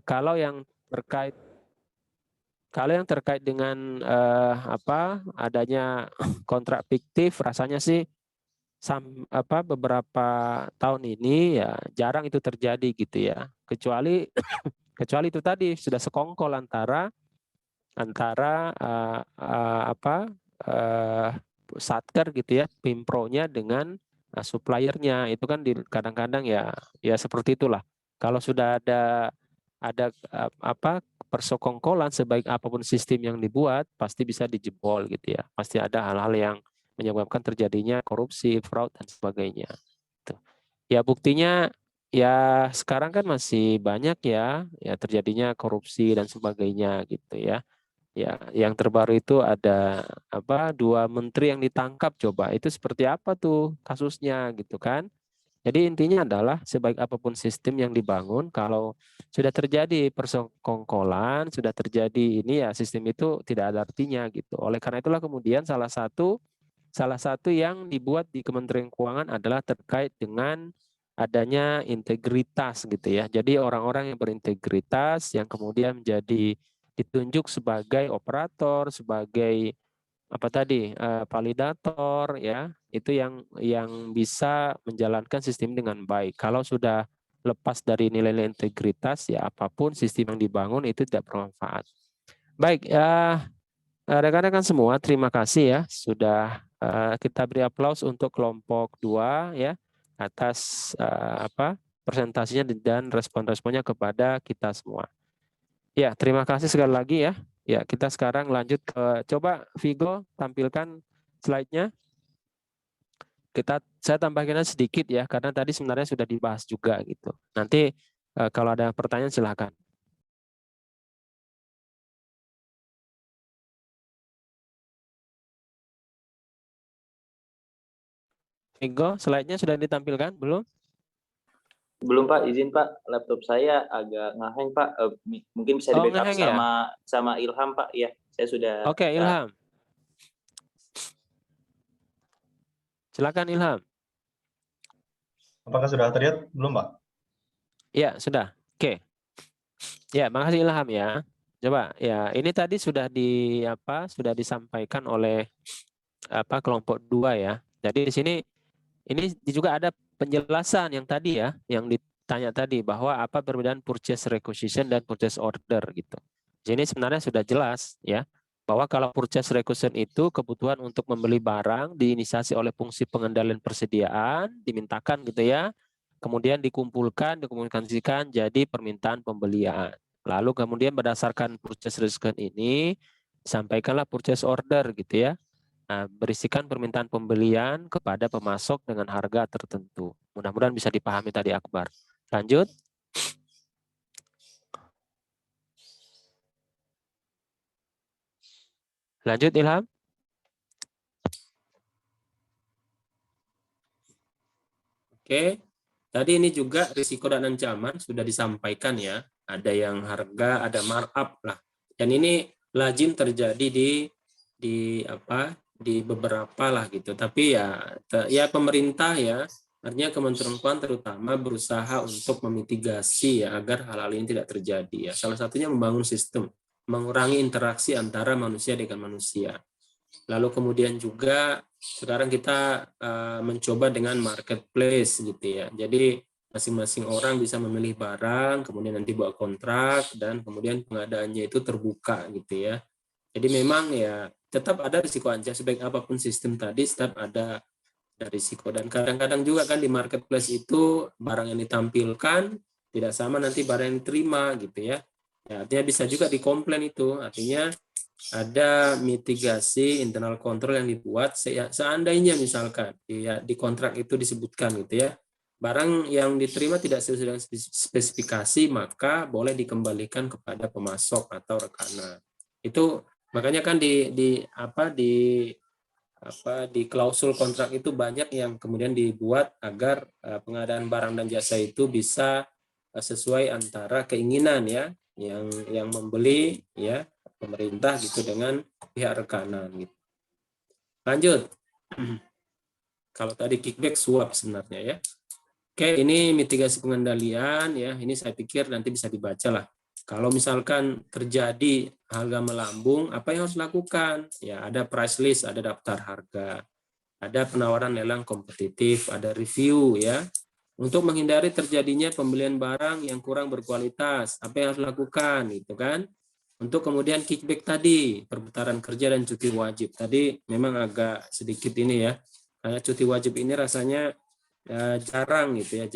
Kalau yang terkait dengan adanya kontrak fiktif, rasanya sih beberapa tahun ini ya jarang itu terjadi gitu ya. Kecuali kecuali itu tadi sudah sekongkol antara uh, satker gitu ya, Pimpronya dengan suppliernya. Itu kan kadang-kadang ya seperti itulah. Kalau sudah ada persekongkolan, sebaik apapun sistem yang dibuat pasti bisa dijebol gitu ya. Pasti ada hal-hal yang menyebabkan terjadinya korupsi, fraud dan sebagainya. Tuh. Ya buktinya ya sekarang kan masih banyak ya terjadinya korupsi dan sebagainya gitu ya. Ya, yang terbaru itu ada 2 menteri yang ditangkap, coba itu seperti apa tuh kasusnya gitu kan. Jadi intinya adalah sebaik apapun sistem yang dibangun, kalau sudah terjadi persekongkolan, sudah terjadi ini ya sistem itu tidak ada artinya gitu. Oleh karena itulah kemudian salah satu yang dibuat di Kementerian Keuangan adalah terkait dengan adanya integritas gitu ya. Jadi orang-orang yang berintegritas yang kemudian menjadi ditunjuk sebagai operator, sebagai validator ya, itu yang bisa menjalankan sistem dengan baik. Kalau sudah lepas dari nilai-nilai integritas ya apapun sistem yang dibangun itu tidak bermanfaat. Baik, rekan-rekan semua, terima kasih ya sudah kita beri aplaus untuk kelompok 2 ya atas presentasinya dan respon-responnya kepada kita semua. Ya, terima kasih sekali lagi ya. Ya, kita sekarang lanjut ke coba Vigo tampilkan slide-nya. Saya tambahkan sedikit ya karena tadi sebenarnya sudah dibahas juga gitu. Nanti kalau ada pertanyaan silakan. Vigo, slide-nya sudah ditampilkan belum? Belum Pak, izin Pak, laptop saya agak ngehang Pak. Mungkin bisa di backup Ngehang ya? sama Ilham Pak. Ya, saya sudah. Oke, Ilham. Silakan Ilham. Apakah sudah terlihat belum Pak? Ya, sudah. Oke. Ya, makasih Ilham ya. Coba ya, ini tadi sudah sudah disampaikan oleh kelompok 2 ya. Jadi di sini ini juga ada penjelasan yang tadi ya, yang ditanya tadi bahwa apa perbedaan purchase requisition dan purchase order gitu. Jadi sebenarnya sudah jelas ya bahwa kalau purchase requisition itu kebutuhan untuk membeli barang diinisiasi oleh fungsi pengendalian persediaan, dimintakan gitu ya. Kemudian dikumpulkan, dikomunikasikan jadi permintaan pembelian. Lalu kemudian berdasarkan purchase requisition ini sampaikanlah purchase order gitu ya. Nah, berisikan permintaan pembelian kepada pemasok dengan harga tertentu. Mudah-mudahan bisa dipahami tadi Akbar. Lanjut. Lanjut Ilham. Oke. Tadi ini juga risiko dan ancaman sudah disampaikan ya. Ada yang harga, ada markup lah. Dan ini lazim terjadi di beberapa lah gitu. Tapi ya pemerintah ya, artinya Kementerian Keuangan terutama berusaha untuk memitigasi ya agar hal-hal ini tidak terjadi ya. Salah satunya membangun sistem, mengurangi interaksi antara manusia dengan manusia. Lalu kemudian juga sekarang kita mencoba dengan marketplace gitu ya. Jadi masing-masing orang bisa memilih barang, kemudian nanti buat kontrak dan kemudian pengadaannya itu terbuka gitu ya. Jadi memang ya tetap ada risiko ancaman sebaik apapun sistem tadi, tetap ada risiko. Dan kadang-kadang juga kan di marketplace itu barang yang ditampilkan tidak sama nanti barang yang diterima gitu ya. Ya artinya bisa juga dikomplain itu. Artinya ada mitigasi internal control yang dibuat seandainya misalkan di kontrak itu disebutkan gitu ya. Barang yang diterima tidak sesuai dengan spesifikasi maka boleh dikembalikan kepada pemasok atau rekanan. Itu makanya kan di klausul kontrak itu banyak yang kemudian dibuat agar pengadaan barang dan jasa itu bisa sesuai antara keinginan ya yang membeli ya pemerintah gitu dengan pihak rekanan gitu. Lanjut. Kalau tadi kickback suap sebenarnya ya. Oke, ini mitigasi pengendalian ya. Ini saya pikir nanti bisa dibaca lah. Kalau misalkan terjadi harga melambung, apa yang harus dilakukan? Ya, ada price list, ada daftar harga, ada penawaran lelang kompetitif, ada review ya. Untuk menghindari terjadinya pembelian barang yang kurang berkualitas, apa yang harus dilakukan gitu kan? Untuk kemudian kickback tadi, perputaran kerja dan cuti wajib. Tadi memang agak sedikit ini ya. Karena cuti wajib ini rasanya ya, jarang gitu ya,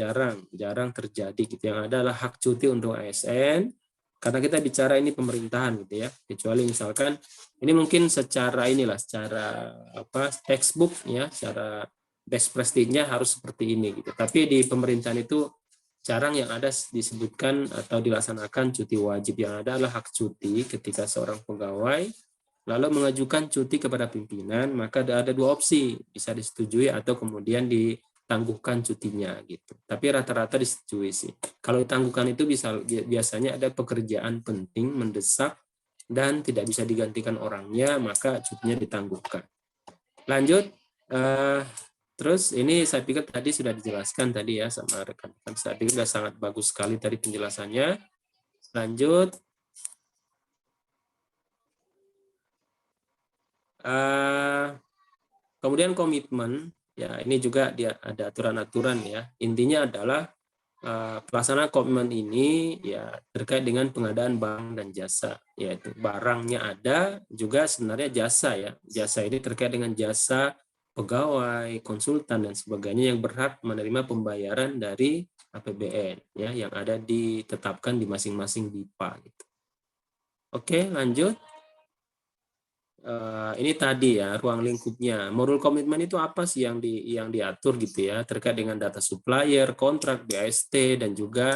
jarang terjadi gitu. Yang ada adalah hak cuti untuk ASN, karena kita bicara ini pemerintahan gitu ya, kecuali misalkan ini mungkin secara inilah, secara apa textbook ya, secara best practice-nya harus seperti ini gitu. Tapi di pemerintahan itu jarang yang ada disebutkan atau dilaksanakan cuti wajib. Yang ada adalah hak cuti ketika seorang pegawai lalu mengajukan cuti kepada pimpinan, maka ada dua opsi, bisa disetujui atau kemudian ditangguhkan cutinya gitu. Tapi rata-rata disetujui sih. Kalau ditangguhkan itu biasanya ada pekerjaan penting, mendesak, dan tidak bisa digantikan orangnya, maka cutinya ditangguhkan. Lanjut, terus ini saya pikir tadi sudah dijelaskan tadi ya sama rekan-rekan. Saya pikir sudah sangat bagus sekali tadi penjelasannya. Lanjut. Kemudian komitmen, ya ini juga dia ada aturan-aturan ya. Intinya adalah pelaksanaan komitmen ini ya terkait dengan pengadaan barang dan jasa, yaitu barangnya ada, juga sebenarnya jasa ya. Jasa ini terkait dengan jasa pegawai, konsultan dan sebagainya yang berhak menerima pembayaran dari APBN ya yang ada ditetapkan di masing-masing DIPA gitu. Oke, lanjut. Ini tadi ya ruang lingkupnya. Modul komitmen itu apa sih yang diatur gitu ya terkait dengan data supplier, kontrak, BAST dan juga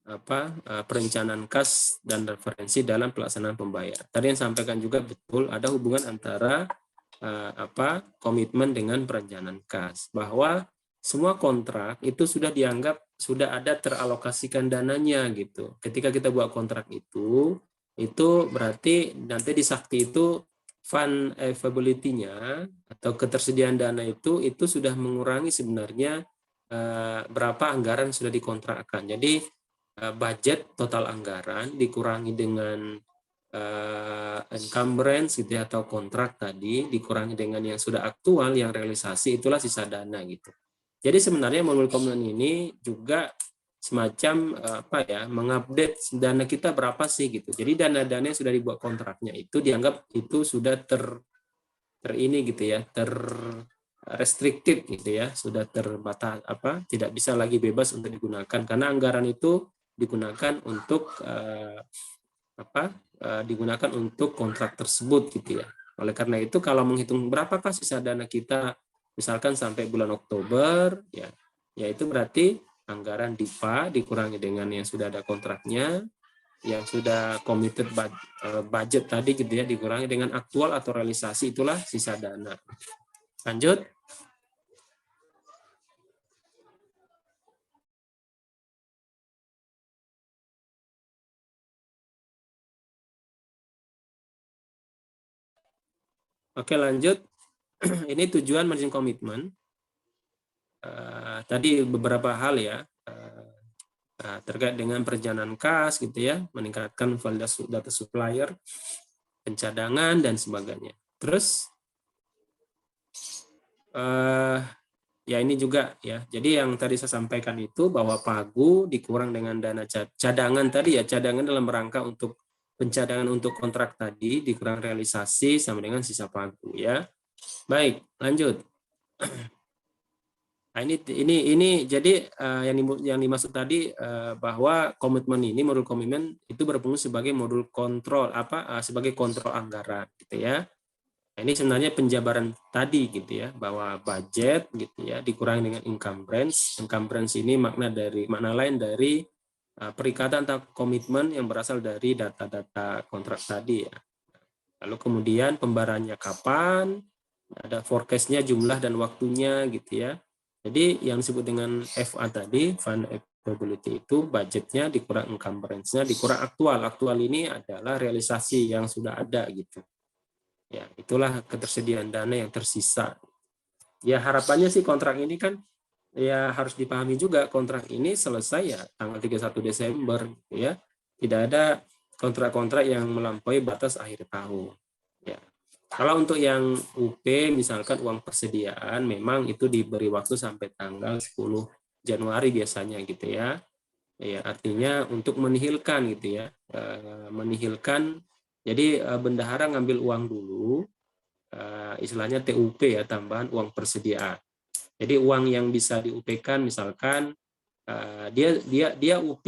apa perencanaan kas dan referensi dalam pelaksanaan pembayaran. Tadi yang sampaikan juga betul ada hubungan antara apa komitmen dengan perencanaan kas, bahwa semua kontrak itu sudah dianggap sudah ada teralokasikan dananya gitu. Ketika kita buat kontrak itu berarti nanti di Sakti itu fund availability-nya atau ketersediaan dana itu sudah mengurangi sebenarnya berapa anggaran sudah dikontrakkan. Jadi budget total anggaran dikurangi dengan encumbrance gitu ya, atau kontrak tadi dikurangi dengan yang sudah aktual yang realisasi, itulah sisa dana gitu. Jadi sebenarnya modul komitmen ini juga semacam apa ya mengupdate dana kita berapa sih gitu. Jadi dana-dana yang sudah dibuat kontraknya itu dianggap itu sudah ini gitu ya restricted gitu ya, sudah terbatas apa tidak bisa lagi bebas untuk digunakan karena anggaran itu digunakan untuk digunakan untuk kontrak tersebut gitu ya. Oleh karena itu kalau menghitung berapakah sisa dana kita misalkan sampai bulan Oktober ya itu berarti anggaran DIPA dikurangi dengan yang sudah ada kontraknya, yang sudah committed budget tadi gitu ya dikurangi dengan aktual atau realisasi, itulah sisa dana. Lanjut. Oke, lanjut. Ini tujuan margin commitment. Tadi beberapa hal ya terkait dengan perencanaan kas gitu ya, meningkatkan validasi data supplier, pencadangan dan sebagainya. Terus ya ini juga ya. Jadi yang tadi saya sampaikan itu bahwa pagu dikurang dengan dana cadangan tadi ya, cadangan dalam rangka untuk pencadangan untuk kontrak tadi dikurang realisasi sama dengan sisa pagu ya. Baik, lanjut. Nah, ini jadi yang dimaksud tadi bahwa komitmen ini modul komitmen itu berfungsi sebagai modul kontrol sebagai kontrol anggaran gitu ya. Nah, ini sebenarnya penjabaran tadi gitu ya bahwa budget gitu ya dikurangi dengan encumbrance. Encumbrance ini makna lain dari perikatan atau komitmen yang berasal dari data-data kontrak tadi ya. Lalu kemudian pembayarannya kapan, ada forecast-nya, jumlah dan waktunya gitu ya. Jadi yang disebut dengan FA tadi, fund availability itu budgetnya dikurang encumbrance-nya, dikurang aktual. Aktual ini adalah realisasi yang sudah ada gitu. Ya, itulah ketersediaan dana yang tersisa. Ya harapannya sih kontrak ini kan ya harus dipahami juga kontrak ini selesai ya tanggal 31 Desember ya. Tidak ada kontrak-kontrak yang melampaui batas akhir tahun. Ya. Kalau untuk yang UP misalkan uang persediaan memang itu diberi waktu sampai tanggal 10 Januari biasanya gitu ya. Ya, artinya untuk menihilkan gitu ya. Menihilkan jadi bendahara ngambil uang dulu istilahnya TUP ya, tambahan uang persediaan. Jadi uang yang bisa di-UP-kan misalkan dia UP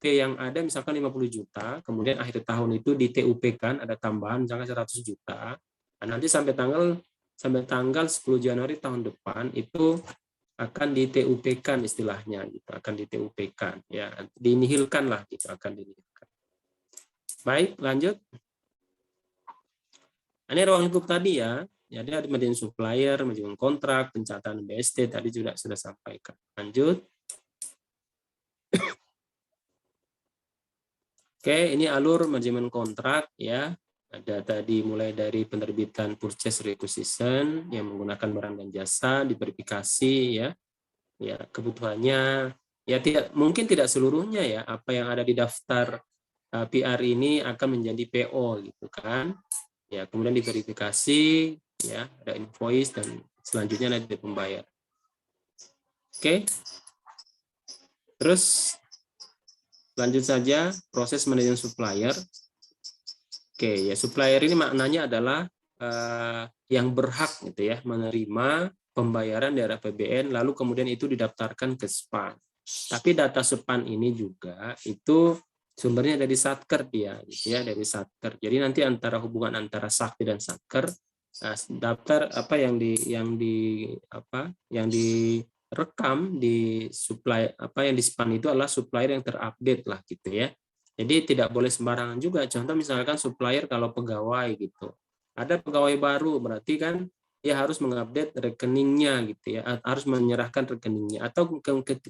yang ada misalkan 50 juta, kemudian akhir tahun itu di TUP-kan ada tambahan misalkan 100 juta. Nah, nanti sampai tanggal 10 Januari tahun depan itu akan di TUP-kan istilahnya gitu, akan di TUP-kan ya, dinihilkan lah gitu, akan dinihilkan. Baik, lanjut. Ini ruang lingkup tadi ya. Jadi ada manajemen supplier, manajemen kontrak, pencatatan BST tadi juga sudah sampaikan. Lanjut. Oke, ini alur manajemen kontrak ya. Ada tadi mulai dari penerbitan purchase requisition yang menggunakan barang dan jasa, diverifikasi ya. Ya, kebutuhannya ya mungkin tidak seluruhnya ya apa yang ada di daftar PR ini akan menjadi PO gitu kan. Ya, kemudian diverifikasi ya, ada invoice dan selanjutnya nanti pembayar. Oke. Terus lanjut saja proses manajemen supplier. Oke, ya supplier ini maknanya adalah yang berhak gitu ya menerima pembayaran dari APBN lalu kemudian itu didaftarkan ke SPAN. Tapi data SPAN ini juga itu sumbernya dari Satker dia gitu ya, dari Satker. Jadi nanti antara hubungan antara Sakti dan Satker daftar apa yang direkam di supply apa yang di SPAN itu adalah supplier yang terupdate lah gitu ya. Jadi tidak boleh sembarangan juga. Contoh misalkan supplier kalau pegawai gitu. Ada pegawai baru berarti kan dia harus mengupdate rekeningnya gitu ya, harus menyerahkan rekeningnya. Atau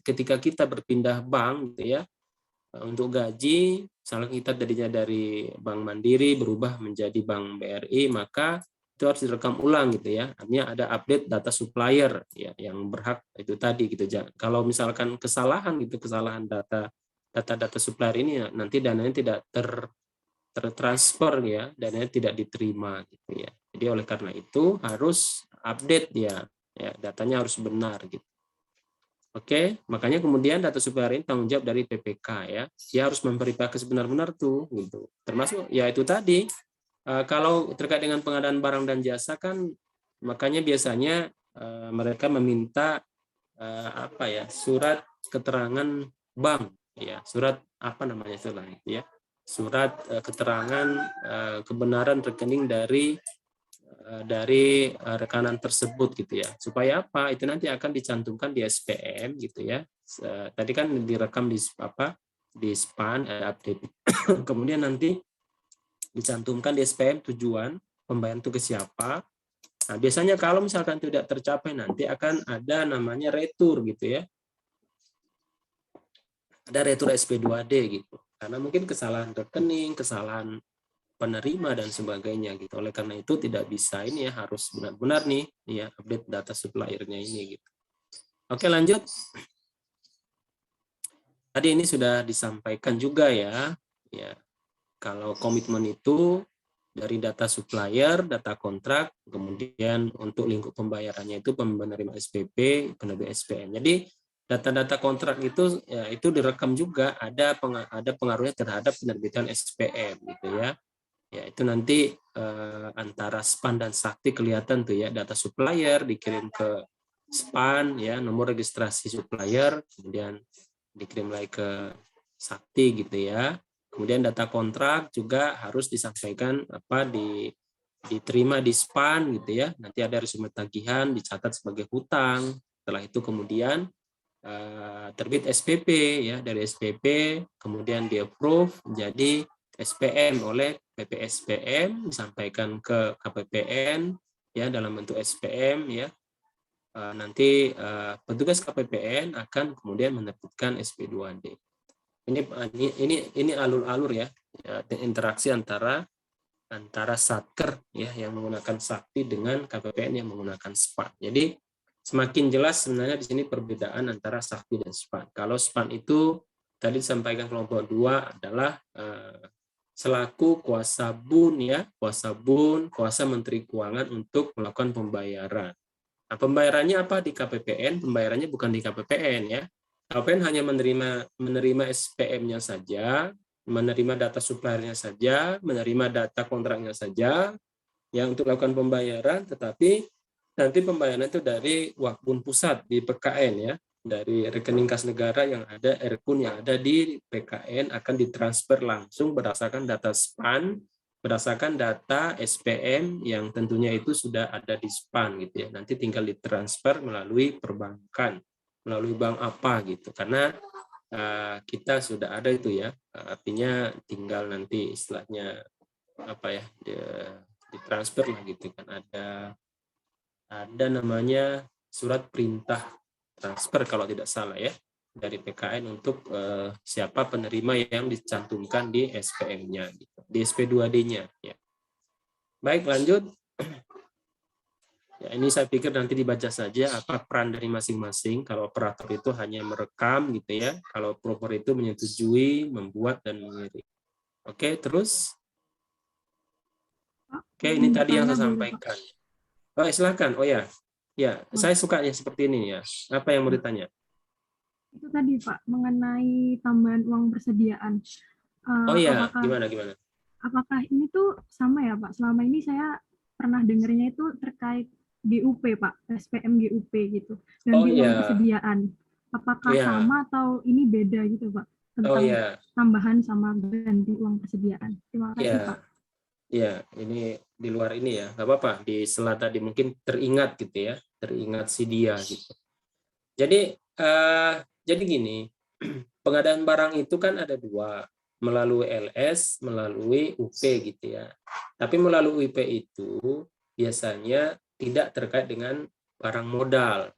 ketika kita berpindah bank gitu ya, untuk gaji, misalnya kita tadinya dari Bank Mandiri berubah menjadi Bank BRI, maka itu harus direkam ulang gitu ya. Artinya ada update data supplier ya yang berhak itu tadi gitu. Kalau misalkan kesalahan data supplier ini ya, nanti dananya tidak tertransfer ya, dananya tidak diterima gitu ya. Jadi oleh karena itu harus update ya datanya harus benar gitu. Oke, makanya kemudian data supplier ini tanggung jawab dari PPK ya. Dia harus memverifikasi benar-benar tuh gitu. Termasuk ya itu tadi kalau terkait dengan pengadaan barang dan jasa kan makanya biasanya mereka meminta surat keterangan bank ya, surat apa namanya itu lah ya. Surat keterangan kebenaran rekening dari rekanan tersebut gitu ya. Supaya apa? Itu nanti akan dicantumkan di SPM gitu ya. Tadi kan direkam di SPAN update. Kemudian nanti dicantumkan di SPM tujuan pembayaran itu ke siapa. Nah, biasanya kalau misalkan tidak tercapai nanti akan ada namanya retur gitu ya. Ada retur SP2D gitu. Karena mungkin kesalahan rekening, kesalahan penerima dan sebagainya gitu. Oleh karena itu tidak bisa ini ya, harus benar-benar nih ya update data suppliernya ini gitu. Oke, lanjut. Tadi ini sudah disampaikan juga ya. Ya. Kalau komitmen itu dari data supplier, data kontrak, kemudian untuk lingkup pembayarannya itu penerima SPP, penerbit SPM. Jadi data-data kontrak itu ya, itu direkam juga ada pengaruhnya terhadap penerbitan SPM gitu ya. Ya, itu nanti antara SPAN dan Sakti kelihatan tuh ya, data supplier dikirim ke SPAN ya, nomor registrasi supplier, kemudian dikirim lagi ke Sakti gitu ya. Kemudian data kontrak juga harus disampaikan diterima di SPAN gitu ya. Nanti ada resume tagihan dicatat sebagai hutang. Setelah itu kemudian terbit SPP ya, dari SPP kemudian di approve menjadi SPM oleh PPSPM, disampaikan ke KPPN ya dalam bentuk SPM ya. Nanti petugas KPPN akan kemudian menerbitkan SP2D. Ini alur-alur ya, interaksi antara Satker ya yang menggunakan Sakti dengan KPPN yang menggunakan SPAN. Jadi semakin jelas sebenarnya di sini perbedaan antara sakti dan span. Kalau span itu tadi disampaikan kelompok 2 adalah selaku kuasa bun ya, kuasa Menteri Keuangan untuk melakukan pembayaran. Nah, pembayarannya apa di KPPN? Pembayarannya bukan di KPPN ya. KPPN hanya menerima SPM-nya saja, menerima data suppliernya saja, menerima data kontraknya saja yang untuk melakukan pembayaran, tetapi nanti pembayaran itu dari Wakbun Pusat di PKN ya, dari rekening kas negara yang ada, RKUN yang ada di PKN akan ditransfer langsung berdasarkan data SPAN, berdasarkan data SPM yang tentunya itu sudah ada di SPAN gitu ya. Nanti tinggal ditransfer melalui perbankan, melalui bank apa gitu. Karena kita sudah ada itu ya, artinya tinggal nanti istilahnya apa ya, ditransfer lah gitu kan, ada namanya surat perintah transfer kalau tidak salah ya dari PKN untuk siapa penerima yang dicantumkan di SPM-nya gitu, di SP2D-nya ya. Baik, lanjut. Ya, ini saya pikir nanti dibaca saja apa peran dari masing-masing. Kalau operator itu hanya merekam gitu ya, kalau proper itu menyetujui, membuat dan mengirim. Oke, terus. Oke, ini tadi yang saya sampaikan. Oh, silakan. Oh ya. Ya, saya sukanya seperti ini ya. Apa yang mau ditanya? Itu tadi Pak, mengenai tambahan uang persediaan. Oh iya, gimana? Apakah ini tuh sama ya Pak? Selama ini saya pernah dengarnya itu terkait GUP Pak, SPM GUP gitu. Ganti uang persediaan. Apakah sama atau ini beda gitu Pak? Tentang tambahan sama ganti uang persediaan. Terima kasih Pak. Iya, ini di luar ini ya, nggak apa-apa. Di sela tadi mungkin teringat gitu ya, teringat si dia gitu. Jadi gini, pengadaan barang itu kan ada dua, melalui LS, melalui UP gitu ya. Tapi melalui UP itu biasanya tidak terkait dengan barang modal,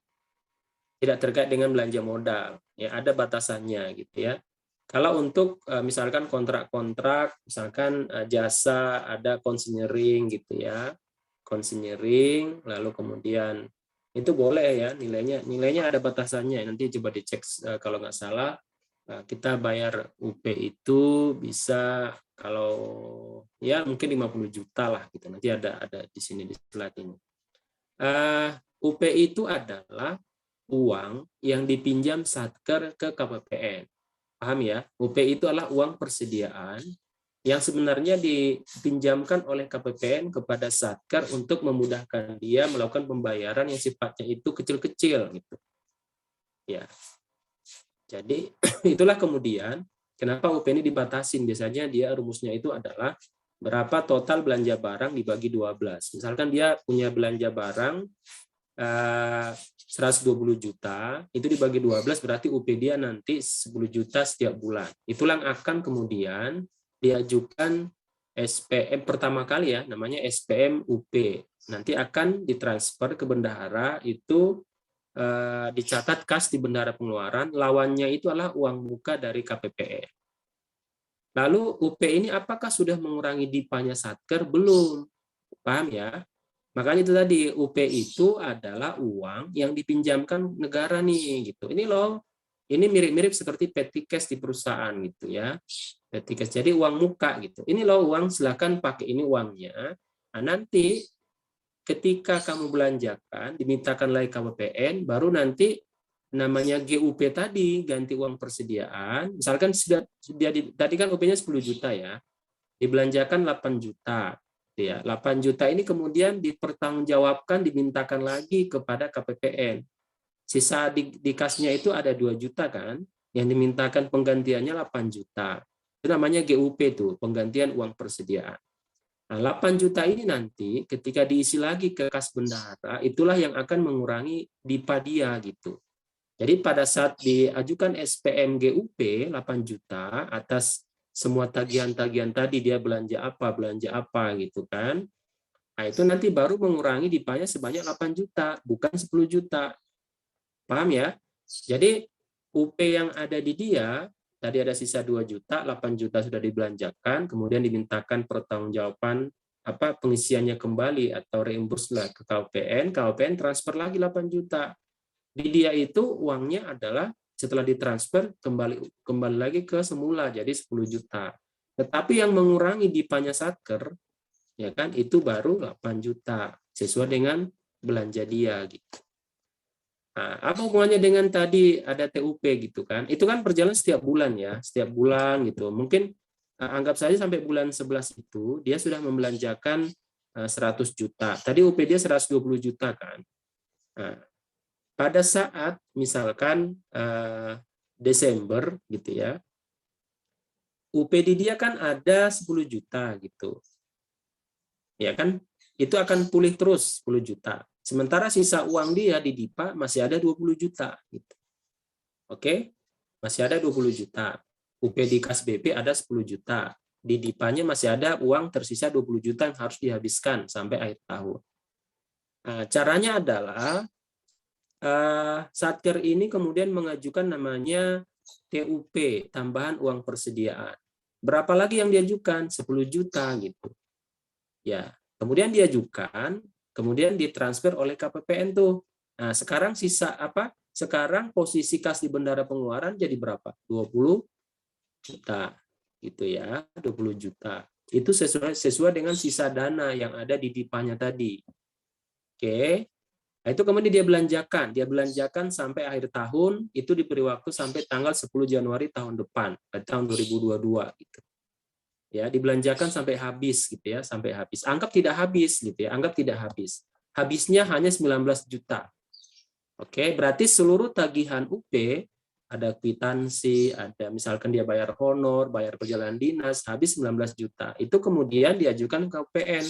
tidak terkait dengan belanja modal. Ya, ada batasannya gitu ya. Kalau untuk misalkan kontrak-kontrak, misalkan jasa, ada konseling gitu ya, konseling, lalu kemudian itu boleh ya nilainya ada batasannya. Nanti coba dicek kalau nggak salah kita bayar UP itu bisa kalau ya mungkin 50 juta lah gitu. Nanti ada di sini di slide ini. UP itu adalah uang yang dipinjam Satker ke KPPN. Paham ya? UP itu adalah uang persediaan yang sebenarnya dipinjamkan oleh KPPN kepada Satker untuk memudahkan dia melakukan pembayaran yang sifatnya itu kecil-kecil gitu. Ya. Jadi itulah kemudian kenapa UP ini dibatasin. Biasanya dia rumusnya itu adalah berapa total belanja barang dibagi 12. Misalkan dia punya belanja barang 120 juta, itu dibagi 12 berarti UP dia nanti 10 juta setiap bulan. Itulah yang akan kemudian diajukan SPM pertama kali ya, namanya SPM UP. Nanti akan ditransfer ke bendahara, itu dicatat kas di bendahara pengeluaran, lawannya itu adalah uang muka dari KPPN. Lalu UP ini apakah sudah mengurangi dipanya Satker? Belum. Paham ya? Makanya itu tadi UP itu adalah uang yang dipinjamkan negara nih gitu. Ini loh, ini mirip-mirip seperti petty cash di perusahaan gitu ya. Petty cash jadi uang muka gitu. Ini loh uang, silakan pakai ini uangnya. Nah, nanti ketika kamu belanjakan dimintakan lagi KPPN, baru nanti namanya GUP tadi, ganti uang persediaan. Misalkan tadi kan UP-nya 10 juta ya. Dibelanjakan 8 juta. Ya, 8 juta ini kemudian dipertanggungjawabkan, dimintakan lagi kepada KPPN. Sisa di kasnya itu ada 2 juta kan, yang dimintakan penggantiannya 8 juta. Itu namanya GUP tuh, penggantian uang persediaan. Nah, 8 juta ini nanti ketika diisi lagi ke kas bendahara, itulah yang akan mengurangi DIPA dia gitu. Jadi pada saat diajukan SPM GUP 8 juta atas semua tagihan-tagihan tadi, dia belanja apa gitu kan. Nah, itu nanti baru mengurangi dipanya sebanyak 8 juta, bukan 10 juta. Paham ya? Jadi UP yang ada di dia, tadi ada sisa 2 juta, 8 juta sudah dibelanjakan, kemudian dimintakan pertanggungjawaban pengisiannya kembali atau reimburse lah ke KUPN, KUPN transfer lagi 8 juta. Di dia itu uangnya adalah setelah ditransfer kembali lagi ke semula jadi 10 juta. Tetapi yang mengurangi DIPA-nya Satker ya kan itu baru 8 juta sesuai dengan belanja dia gitu. Nah, apa hubungannya dengan tadi ada TUP gitu kan? Itu kan berjalan setiap bulan ya, setiap bulan gitu. Mungkin anggap saja sampai bulan 11 itu dia sudah membelanjakan 100 juta. Tadi UP dia 120 juta kan. Nah, pada saat misalkan Desember gitu ya, UP di dia kan ada 10 juta gitu. Ya kan? Itu akan pulih terus 10 juta. Sementara sisa uang dia di DIPA masih ada 20 juta gitu. Oke? Masih ada 20 juta. UP di kas BP ada 10 juta. Di DIPA-nya masih ada uang tersisa 20 juta yang harus dihabiskan sampai akhir tahun. Nah, caranya adalah Satker ini kemudian mengajukan namanya TUP, tambahan uang persediaan. Berapa lagi yang diajukan? 10 juta gitu. Ya, kemudian diajukan, kemudian ditransfer oleh KPPN tuh. Nah, sekarang sisa apa? Sekarang posisi kas di bendara pengeluaran jadi berapa? 20 juta. Gitu ya, 20 juta. Itu sesuai dengan sisa dana yang ada di DIPA-nya tadi. Oke. Nah, itu kemudian dia belanjakan sampai akhir tahun, itu diberi waktu sampai tanggal 10 Januari tahun depan, tahun 2022 gitu. Ya, dibelanjakan sampai habis gitu ya, sampai habis. Anggap tidak habis gitu ya, anggap tidak habis. Habisnya hanya 19 juta. Oke, berarti seluruh tagihan UP ada kwitansi, ada misalkan dia bayar honor, bayar perjalanan dinas, habis 19 juta. Itu kemudian diajukan ke KPPN.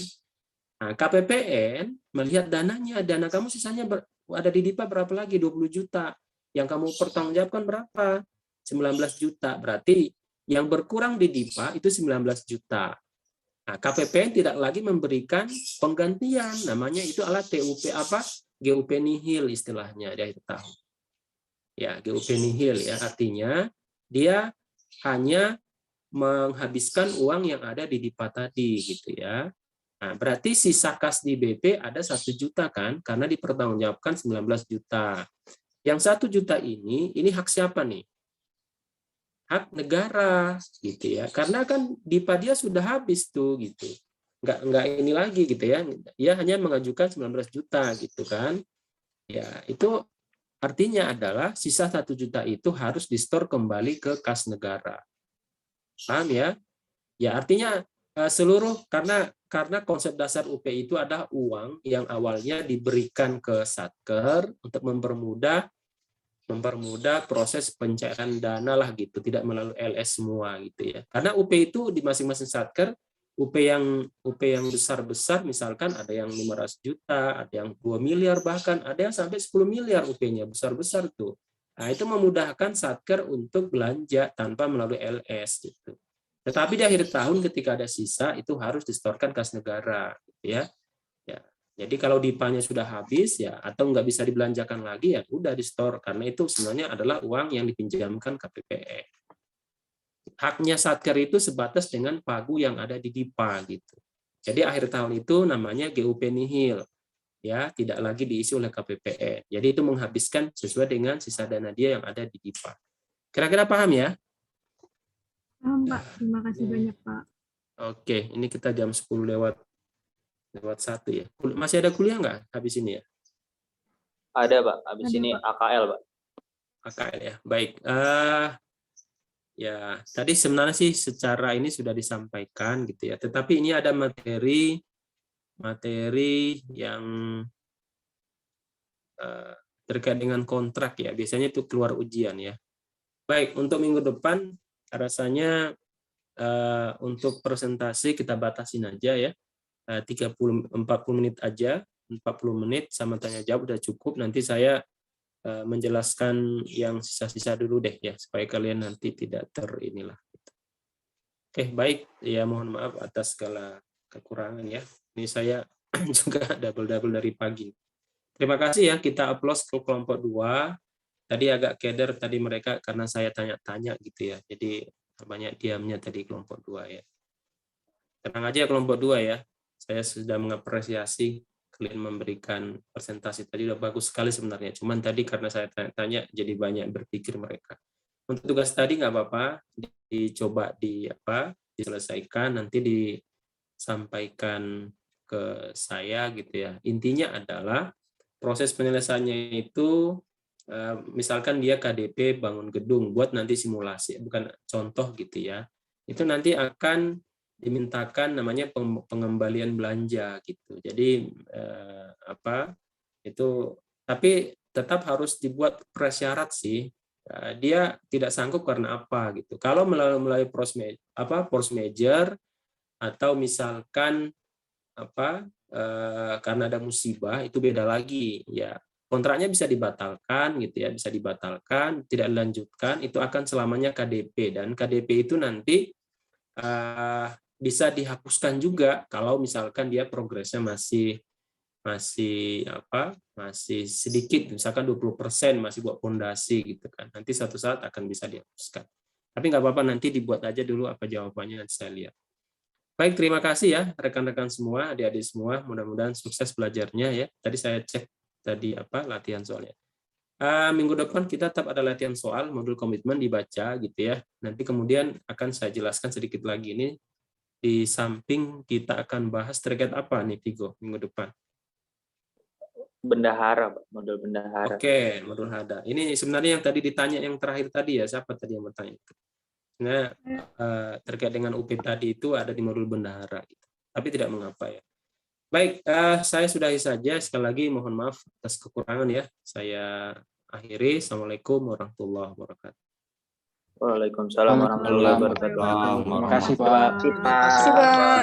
Nah, KPPN melihat dananya, dana kamu sisanya ada di DIPA berapa lagi? 20 juta. Yang kamu pertanggungjawabkan berapa? 19 juta. Berarti yang berkurang di DIPA itu 19 juta. Nah, KPPN tidak lagi memberikan penggantian, namanya itu adalah TUP apa? GUP nihil istilahnya di akhir tahun. Ya, GUP nihil ya, artinya dia hanya menghabiskan uang yang ada di DIPA tadi gitu ya. Nah, berarti sisa kas di BP ada 1 juta kan? Karena dipertanggungjawabkan 19 juta. Yang 1 juta ini hak siapa nih? Hak negara gitu ya, karena kan DIPA dia sudah habis tuh gitu, nggak ini lagi gitu ya, dia hanya mengajukan 19 juta gitu kan ya. Itu artinya adalah sisa 1 juta itu harus di-store kembali ke kas negara, paham ya? Ya artinya seluruh karena konsep dasar UP itu adalah uang yang awalnya diberikan ke Satker untuk mempermudah proses pencairan dana lah gitu, tidak melalui LS semua gitu ya. Karena UP itu di masing-masing Satker, UP yang besar-besar misalkan ada yang 500 juta, ada yang 2 miliar, bahkan ada yang sampai 10 miliar UP-nya, besar-besar tuh. Nah, itu memudahkan Satker untuk belanja tanpa melalui LS gitu. Tetapi di akhir tahun ketika ada sisa itu harus distorkan kas negara gitu ya. Ya. Jadi kalau DIPA-nya sudah habis ya atau nggak bisa dibelanjakan lagi ya udah di-store, karena itu sebenarnya adalah uang yang dipinjamkan KPPN. Haknya Satker itu sebatas dengan pagu yang ada di DIPA gitu. Jadi akhir tahun itu namanya GUP nihil. Ya, tidak lagi diisi oleh KPPN. Jadi itu menghabiskan sesuai dengan sisa dana dia yang ada di DIPA. Kira-kira paham ya? Paham, Pak. Terima kasih banyak, Pak. Oke, ini kita jam 10 lewat 1 ya. Masih ada kuliah nggak habis ini ya? Ada, Pak. Habis Ada, ini Pak. AKL, Pak. AKL ya. Baik. Ya, tadi sebenarnya sih secara ini sudah disampaikan gitu ya. Tetapi ini ada materi yang terkait dengan kontrak ya. Biasanya itu keluar ujian ya. Baik, untuk minggu depan rasanya untuk presentasi kita batasin aja ya. 40 menit aja, 40 menit sama tanya jawab udah cukup. Nanti saya menjelaskan yang sisa-sisa dulu deh ya, supaya kalian nanti tidak inilah. Oke, baik. Ya mohon maaf atas segala kekurangan ya. Ini saya juga double dari pagi. Terima kasih ya, kita upload ke kelompok 2. Tadi agak keder tadi mereka karena saya tanya-tanya gitu ya. Jadi banyak diamnya tadi kelompok 2 ya. Tenang aja kelompok 2 ya. Saya sudah mengapresiasi kalian memberikan presentasi tadi, udah bagus sekali sebenarnya. Cuman tadi karena saya tanya jadi banyak berpikir mereka. Untuk tugas tadi nggak apa-apa, dicoba diselesaikan, nanti disampaikan ke saya gitu ya. Intinya adalah proses penyelesaiannya itu misalkan dia KDP bangun gedung buat nanti simulasi, bukan contoh gitu ya. Itu nanti akan dimintakan namanya pengembalian belanja gitu. Jadi itu tapi tetap harus dibuat prasyarat sih. Dia tidak sanggup karena apa gitu. Kalau melalui force major atau misalkan karena ada musibah, itu beda lagi ya. Kontraknya bisa dibatalkan gitu ya, bisa dibatalkan, tidak dilanjutkan, itu akan selamanya KDP, dan KDP itu nanti bisa dihapuskan juga kalau misalkan dia progresnya masih sedikit, misalkan 20% masih buat fondasi gitu kan. Nanti satu saat akan bisa dihapuskan. Tapi nggak apa-apa, nanti dibuat aja dulu apa jawabannya, nanti saya lihat. Baik, terima kasih ya rekan-rekan semua, adik-adik semua. Mudah-mudahan sukses belajarnya ya. Tadi saya cek tadi latihan soalnya. Minggu depan kita tetap ada latihan soal modul komitmen dibaca gitu ya. Nanti kemudian akan saya jelaskan sedikit lagi ini. Di samping kita akan bahas terkait apa nih Vigo minggu depan? Bendahara, Pak. Modul bendahara. Oke, modul hada. Ini sebenarnya yang tadi ditanya yang terakhir tadi ya, siapa tadi yang bertanya itu? Nah, terkait dengan UP tadi itu ada di modul bendahara gitu. Tapi tidak mengapa ya. Baik, saya sudahi saja. Sekali lagi mohon maaf atas kekurangan ya. Saya akhiri. Assalamualaikum warahmatullahi wabarakatuh. Waalaikumsalam warahmatullahi wabarakatuh. Terima kasih, Pak. Terima kasih, Pak.